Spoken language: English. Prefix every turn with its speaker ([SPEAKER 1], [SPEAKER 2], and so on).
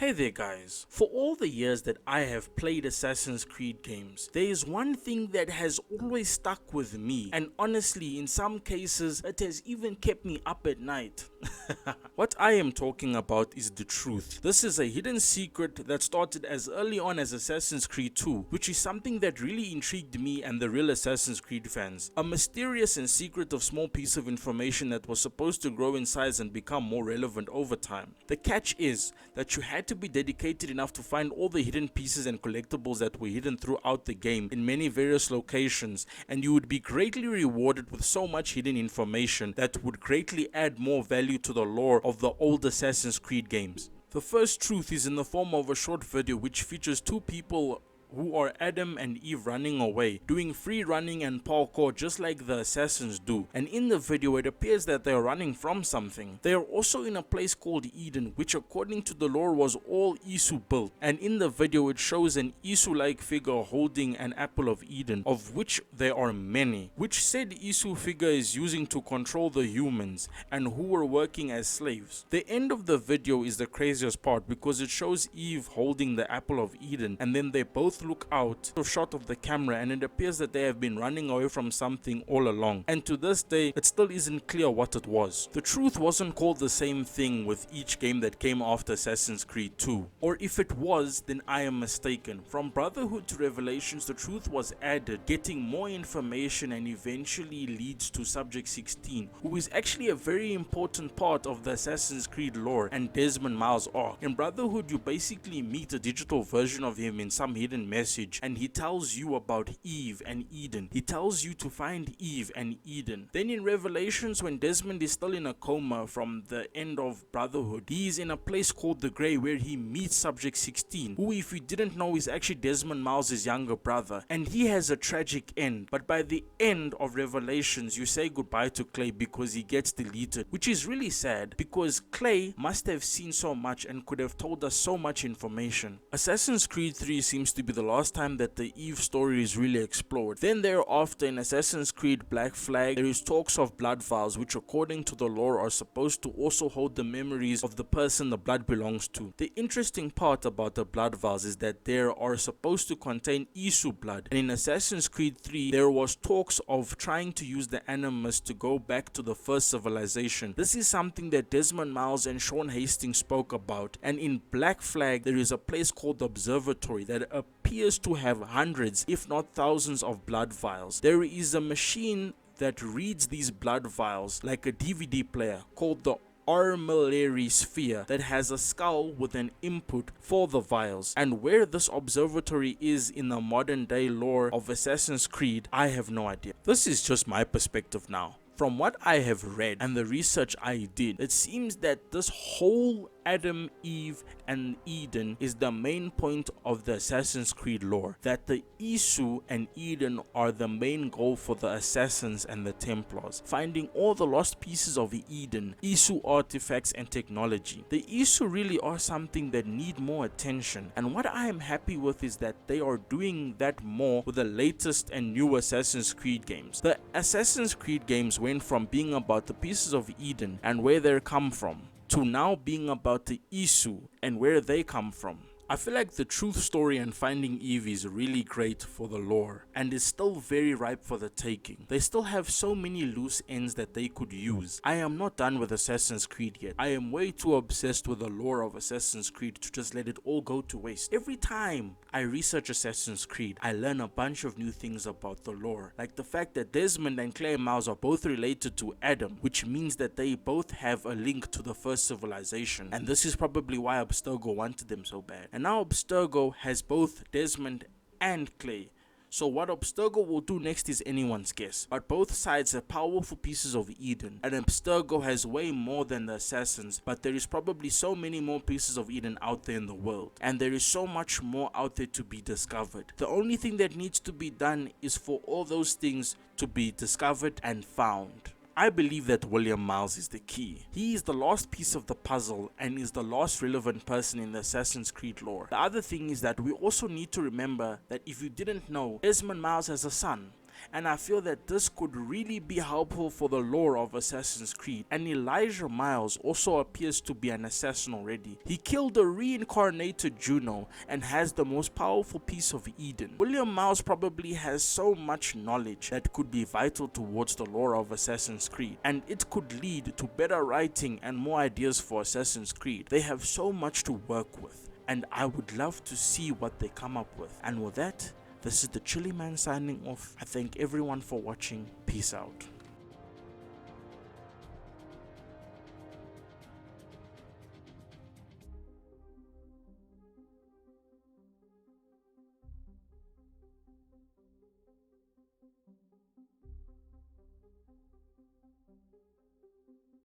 [SPEAKER 1] Hey there guys, for all the years that I have played Assassin's Creed games, there is one thing that has always stuck with me, and honestly in some cases it has even kept me up at night. What I am talking about is the truth. This is a hidden secret that started as early on as Assassin's Creed 2, which is something that really intrigued me and the real Assassin's Creed fans. A mysterious and secretive small piece of information that was supposed to grow in size and become more relevant over time. The catch is that you had to be dedicated enough to find all the hidden pieces and collectibles that were hidden throughout the game in many various locations, and you would be greatly rewarded with so much hidden information that would greatly add more value to the lore of the old Assassin's Creed games. The first truth is in the form of a short video which features two people who are Adam and Eve running away, doing free running and parkour just like the assassins do, and in the video it appears that they are running from something. They are also in a place called Eden, which according to the lore was all Isu built, and in the video it shows an Isu-like figure holding an apple of Eden, of which there are many, which said Isu figure is using to control the humans and who were working as slaves. The end of the video is the craziest part because it shows Eve holding the apple of Eden, and then they both look out a shot of the camera and it appears that they have been running away from something all along, and to this day it still isn't clear what it was. The truth wasn't called the same thing with each game that came after Assassin's Creed 2, or if it was, then I am mistaken. From Brotherhood to Revelations, the truth was added, getting more information, and eventually leads to Subject 16, who is actually a very important part of the Assassin's Creed lore and Desmond Miles' arc. In Brotherhood you basically meet a digital version of him in some hidden message, and he tells you about Eve and Eden. He tells you to find Eve and Eden. Then in Revelations, when Desmond is still in a coma from the end of Brotherhood, he is in a place called the Grey where he meets Subject 16, who, if you didn't know, is actually Desmond Miles' younger brother, and he has a tragic end. But by the end of Revelations you say goodbye to Clay because he gets deleted, which is really sad because Clay must have seen so much and could have told us so much information. Assassin's Creed 3 seems to be the last time that the Eve story is really explored. Then thereafter in Assassin's Creed Black Flag there is talks of blood vials, which according to the lore are supposed to also hold the memories of the person the blood belongs to. The interesting part about the blood vials is that they are supposed to contain Isu blood, and in Assassin's Creed 3 there was talks of trying to use the Animus to go back to the first civilization. This is something that Desmond Miles and Sean Hastings spoke about, and in Black Flag there is a place called the Observatory that appears to have hundreds if not thousands of blood vials. There is a machine that reads these blood vials like a DVD player called the Armillary Sphere that has a skull with an input for the vials, and where this observatory is in the modern day lore of Assassin's Creed I have no idea. This is just my perspective now. From what I have read and the research I did, it seems that this whole Adam, Eve and Eden is the main point of the Assassin's Creed lore, that the Isu and Eden are the main goal for the Assassins and the Templars, finding all the lost pieces of Eden, Isu artifacts and technology. The Isu really are something that need more attention, and what I am happy with is that they are doing that more with the latest and new Assassin's Creed games. The Assassin's Creed games went from being about the pieces of Eden and where they come from, to now being about the Isu and where they come from. I feel like the truth story and finding Eve is really great for the lore and is still very ripe for the taking. They still have so many loose ends that they could use. I am not done with Assassin's Creed yet. I am way too obsessed with the lore of Assassin's Creed to just let it all go to waste. Every time I research Assassin's Creed, I learn a bunch of new things about the lore, like the fact that Desmond and Claire Miles are both related to Adam, which means that they both have a link to the first civilization, and this is probably why Abstergo wanted them so bad. And now Abstergo has both Desmond and Clay. So what Abstergo will do next is anyone's guess, but both sides have powerful pieces of Eden, and Abstergo has way more than the assassins, but there is probably so many more pieces of Eden out there in the world, and there is so much more out there to be discovered. The only thing that needs to be done is for all those things to be discovered and found. I believe that William Miles is the key. He is the last piece of the puzzle and is the last relevant person in the Assassin's Creed lore. The other thing is that we also need to remember that if you didn't know, Desmond Miles has a son. and I feel that this could really be helpful for the lore of Assassin's Creed. And Elijah Miles also appears to be an assassin already. He killed a reincarnated Juno and has the most powerful piece of Eden. William Miles probably has so much knowledge that could be vital towards the lore of Assassin's Creed, and it could lead to better writing and more ideas for Assassin's Creed. They have so much to work with, and I would love to see what they come up with. And with that, this is the Chilly Man signing off. I thank everyone for watching. Peace out.